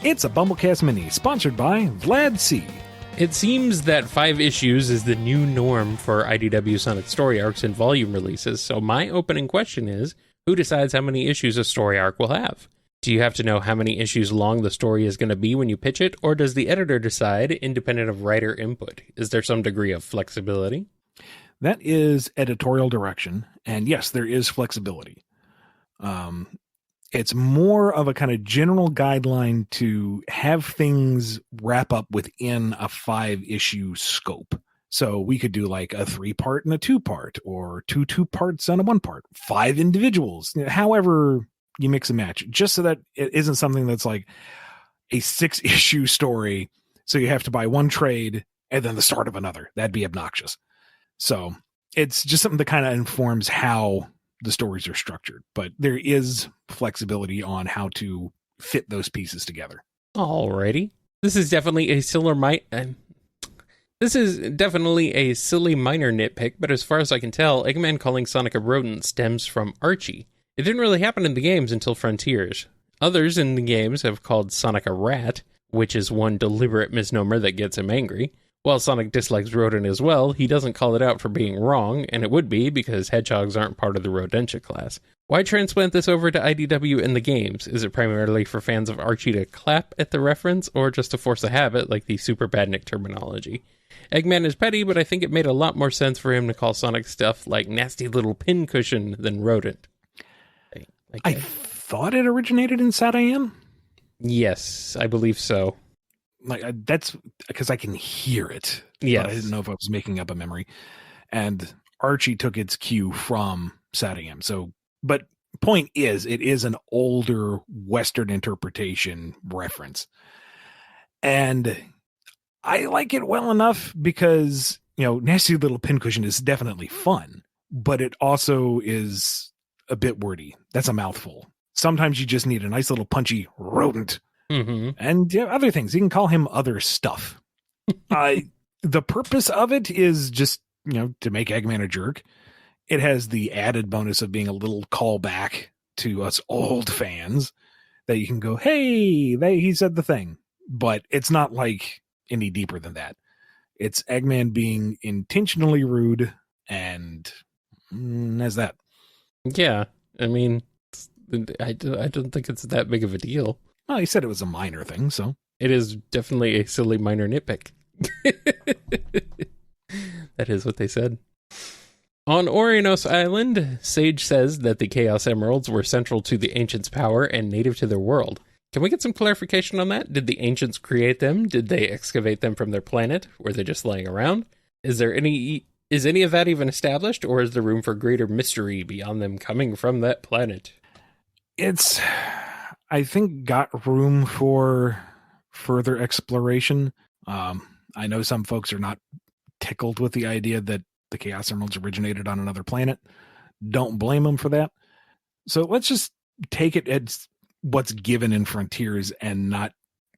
It's a BumbleKast Mini, sponsored by Vlad C. It seems that 5 issues is the new norm for IDW Sonic story arcs and volume releases, so my opening question is, who decides how many issues a story arc will have? Do you have to know how many issues long the story is going to be when you pitch it, or does the editor decide, independent of writer input? Is there some degree of flexibility? That is editorial direction, and yes, there is flexibility. It's more of a kind of general guideline to have things wrap up within a 5-issue scope. So we could do like a 3-part and a 2-part, or 2 parts and a 1-part, 5 individuals, however you mix and match, just so that it isn't something that's like a 6-issue story. So you have to buy 1 trade and then the start of another. That'd be obnoxious. So it's just something that kind of informs how the stories are structured, but there is flexibility on how to fit those pieces together. Alrighty. This is definitely a silly minor nitpick, but as far as I can tell, Eggman calling Sonic a rodent stems from Archie. It didn't really happen in the games until Frontiers. Others in the games have called Sonic a rat, which is one deliberate misnomer that gets him angry. While Sonic dislikes rodent as well, he doesn't call it out for being wrong, and it would be because hedgehogs aren't part of the rodentia class. Why transplant this over to IDW in the games? Is it primarily for fans of Archie to clap at the reference, or just to force a habit like the Super Badnik terminology? Eggman is petty, but I think it made a lot more sense for him to call Sonic stuff like nasty little pincushion than rodent. I thought it originated in Sat.am? Yes, I believe so. Like that's because I can hear it. Yes. But I didn't know if I was making up a memory. And Archie took its cue from Sat.am. So, but point is, it is an older Western interpretation reference. And I like it well enough because, nasty little pincushion is definitely fun, but it also is a bit wordy. That's a mouthful. Sometimes you just need a nice little punchy rodent. Mm-hmm. And other things. You can call him other stuff. The purpose of it is just, to make Eggman a jerk. It has the added bonus of being a little callback to us old fans that you can go, hey, he said the thing. But it's not like any deeper than that. It's Eggman being intentionally rude, and as that. Yeah, I mean, I don't think it's that big of a deal. Well, he said it was a minor thing, so. It is definitely a silly minor nitpick. That is what they said. On Orinos Island, Sage says that the Chaos Emeralds were central to the Ancients' power and native to their world. Can we get some clarification on that? Did the Ancients create them? Did they excavate them from their planet? Were they just laying around? Is any of that even established, or is there room for greater mystery beyond them coming from that planet? It's, I think, got room for further exploration. I know some folks are not tickled with the idea that the Chaos Emeralds originated on another planet. Don't blame them for that. So let's just take it as what's given in Frontiers and not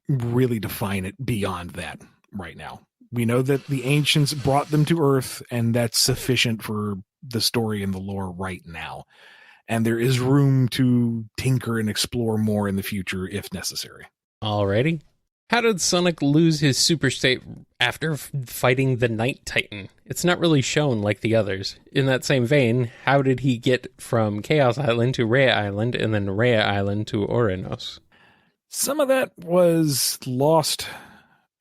really define it beyond that right now. We know that the Ancients brought them to Earth, and that's sufficient for the story and the lore right now. And there is room to tinker and explore more in the future if necessary. Alrighty. How did Sonic lose his super state after fighting the Night Titan? It's not really shown like the others. In that same vein, how did he get from Chaos Island to Rhea Island and then Rhea Island to Orinos? Some of that was lost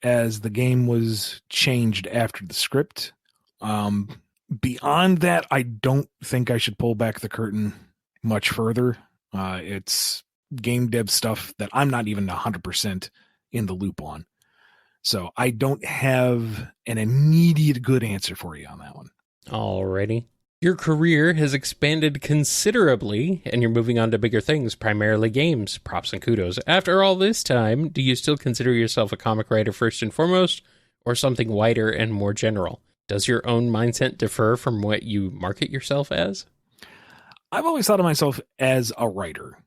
as the game was changed after the script. Beyond that, I don't think I should pull back the curtain much further. It's game dev stuff that I'm not even 100% in the loop on. So I don't have an immediate good answer for you on that one. Alrighty. Your career has expanded considerably, and you're moving on to bigger things, primarily games. Props and kudos. After all this time, do you still consider yourself a comic writer first and foremost, or something wider and more general? Does your own mindset differ from what you market yourself as? I've always thought of myself as a writer,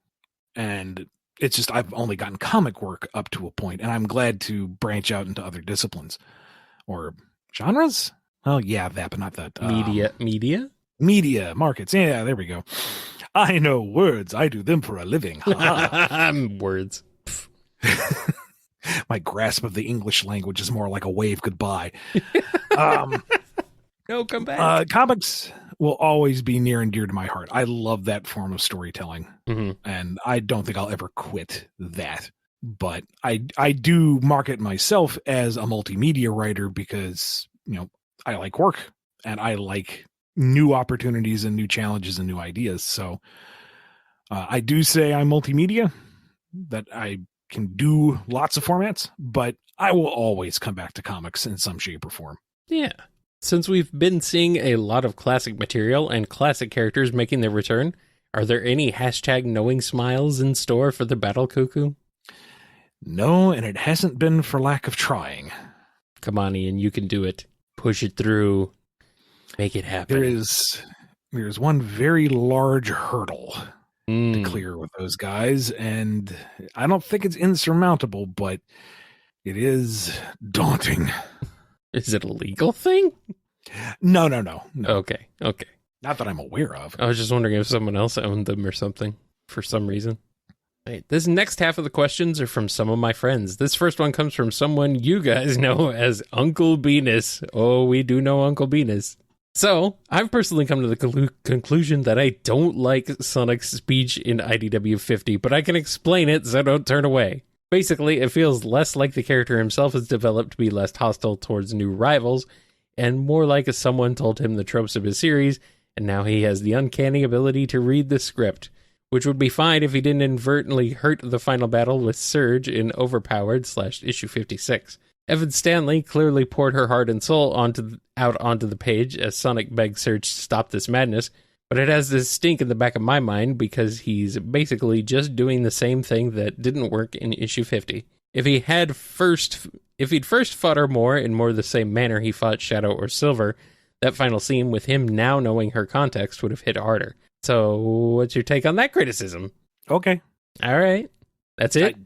and it's just I've only gotten comic work up to a point, and I'm glad to branch out into other disciplines or genres. Oh yeah, that, but not that. Media? Media, markets. Yeah, there we go. I know words. I do them for a living. Words. My grasp of the English language is more like a wave goodbye. No, come back. Comics will always be near and dear to my heart. I love that form of storytelling, and I don't think I'll ever quit that. But I do market myself as a multimedia writer because, I like work and I like new opportunities and new challenges and new ideas. So I do say I'm multimedia, that I can do lots of formats, but I will always come back to comics in some shape or form. Yeah. Since we've been seeing a lot of classic material and classic characters making their return, are there any #knowing smiles in store for the Battle Cuckoo? No, and it hasn't been for lack of trying. Come on, Ian, you can do it. Push it through. Make it happen. There's one very large hurdle to clear with those guys, and I don't think it's insurmountable, but it is daunting. Is it a legal thing? No. Okay. Not that I'm aware of. I was just wondering if someone else owned them or something for some reason. Right, this next half of the questions are from some of my friends. This first one comes from someone you guys know as Uncle Venus. Oh, we do know Uncle Venus. So, I've personally come to the conclusion that I don't like Sonic's speech in IDW 50, but I can explain it, so don't turn away. Basically, it feels less like the character himself has developed to be less hostile towards new rivals, and more like someone told him the tropes of his series, and now he has the uncanny ability to read the script, which would be fine if he didn't inadvertently hurt the final battle with Surge in Overpowered / issue 56. Evan Stanley clearly poured her heart and soul out onto the page as Sonic begs Surge to stop this madness, but it has this stink in the back of my mind because he's basically just doing the same thing that didn't work in issue 50. If he'd first fought her more in more the same manner he fought Shadow or Silver, that final scene with him now knowing her context would have hit harder. So, what's your take on that criticism? Okay. All right. That's it?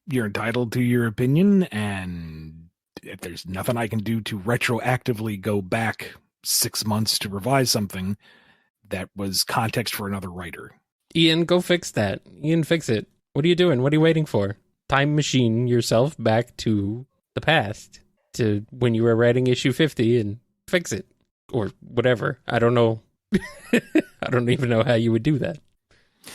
You're entitled to your opinion, and if there's nothing I can do to retroactively go back 6 months to revise something, that was context for another writer. Ian, go fix that. Ian, fix it. What are you doing? What are you waiting for? Time machine yourself back to the past, to when you were writing issue 50 and fix it. Or whatever. I don't know. I don't even know how you would do that.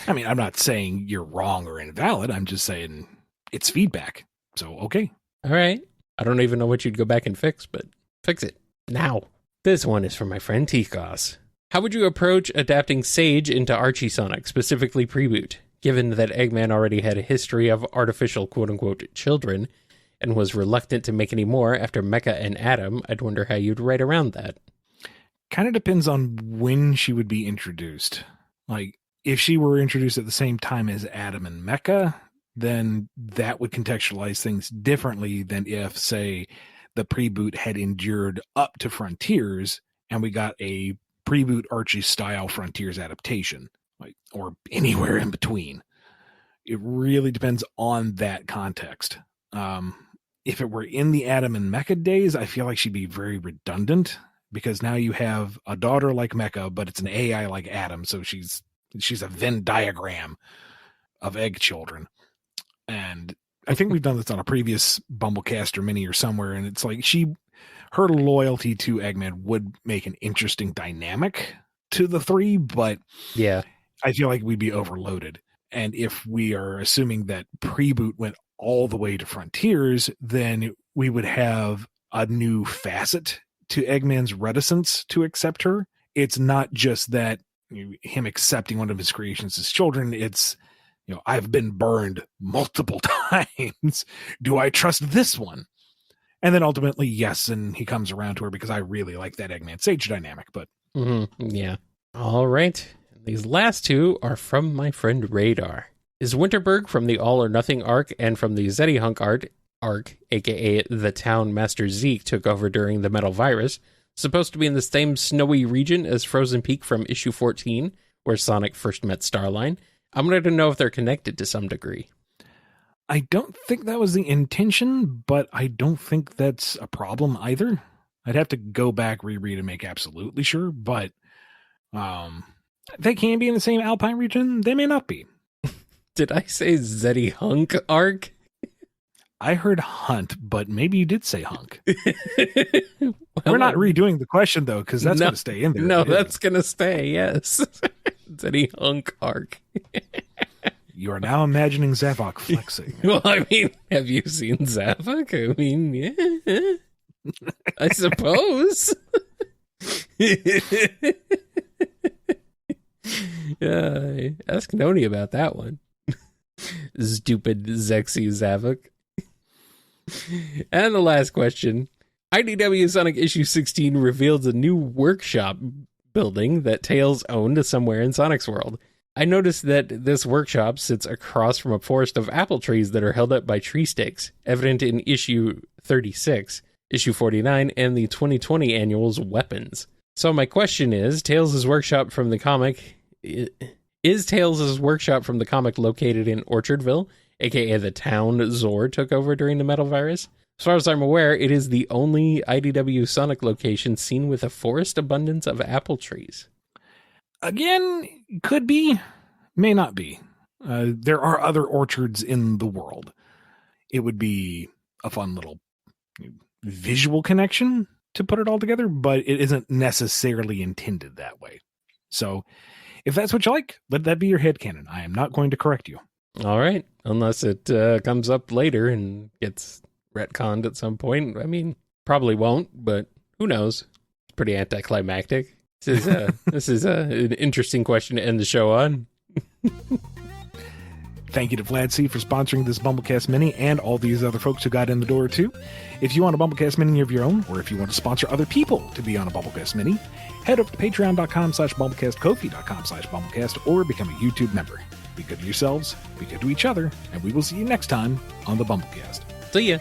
I mean, I'm not saying you're wrong or invalid. I'm just saying it's feedback. So, okay. All right. I don't even know what you'd go back and fix, but fix it now. This one is from my friend Tikos. How would you approach adapting Sage into Archie Sonic, specifically Preboot, given that Eggman already had a history of artificial quote-unquote children and was reluctant to make any more after Mecha and Adam? I'd wonder how you'd write around that. Kind of depends on when she would be introduced. Like, if she were introduced at the same time as Adam and Mecha, then that would contextualize things differently than if, say, the Preboot had endured up to Frontiers and we got a Preboot Archie style Frontiers adaptation, like, or anywhere in between. It really depends on that context. If it were in the Adam and Mecha days, I feel like she'd be very redundant, because now you have a daughter like Mecha, but it's an AI like Adam, so she's a Venn diagram of egg children. And I think we've done this on a previous BumbleKast Mini or somewhere, and it's like her loyalty to Eggman would make an interesting dynamic to the three, but yeah, I feel like we'd be overloaded. And if we are assuming that Preboot went all the way to Frontiers, then we would have a new facet to Eggman's reticence to accept her. It's not just that him accepting one of his creations as children. It's, I've been burned multiple times. Do I trust this one? And then ultimately, yes, and he comes around to her because I really like that Eggman Sage dynamic. But yeah. All right. These last two are from my friend Radar. Is Winterberg from the All or Nothing arc and from the Zeddy Hunk arc, aka the town Master Zeke took over during the Metal Virus, supposed to be in the same snowy region as Frozen Peak from issue 14, where Sonic first met Starline? I'm going to know if they're connected to some degree. I don't think that was the intention, but I don't think that's a problem either. I'd have to go back, reread, and make absolutely sure, but They can be in the same alpine region. They may not be. Did I say Zeddy Hunk arc? I heard hunt, but maybe you did say hunk. Well, We're not redoing the question, though, because that's going to stay in there. No, that's going to stay, yes. Zeddy Hunk arc. You are now imagining Zavok flexing. Well, I mean, have you seen Zavok? I mean, yeah. I suppose. Ask Noni about that one. Stupid Zexy Zavok. And the last question. IDW Sonic Issue 16 reveals a new workshop building that Tails owned somewhere in Sonic's world. I noticed that this workshop sits across from a forest of apple trees that are held up by tree stakes, evident in issue 36, issue 49, and the 2020 annual's weapons. So my question is, Tails' workshop from the comic... Is Tails' workshop from the comic located in Orchardville, aka the town Zor took over during the Metal Virus? As far as I'm aware, it is the only IDW Sonic location seen with a forest abundance of apple trees. Again, could be, may not be. There are other orchards in the world. It would be a fun little visual connection to put it all together, but it isn't necessarily intended that way. So, if that's what you like, let that be your headcanon. I am not going to correct you. All right. Unless it comes up later and gets retconned at some point. I mean, probably won't, but who knows? It's pretty anticlimactic. This is an interesting question to end the show on. Thank you to Vlad C for sponsoring this BumbleKast Mini and all these other folks who got in the door too. If you want a BumbleKast Mini of your own, or if you want to sponsor other people to be on a BumbleKast Mini, head up to patreon.com/BumbleKast, Ko-fi.com/BumbleKast, or become a YouTube member. Be good to yourselves, be good to each other, and we will see you next time on the BumbleKast. See ya.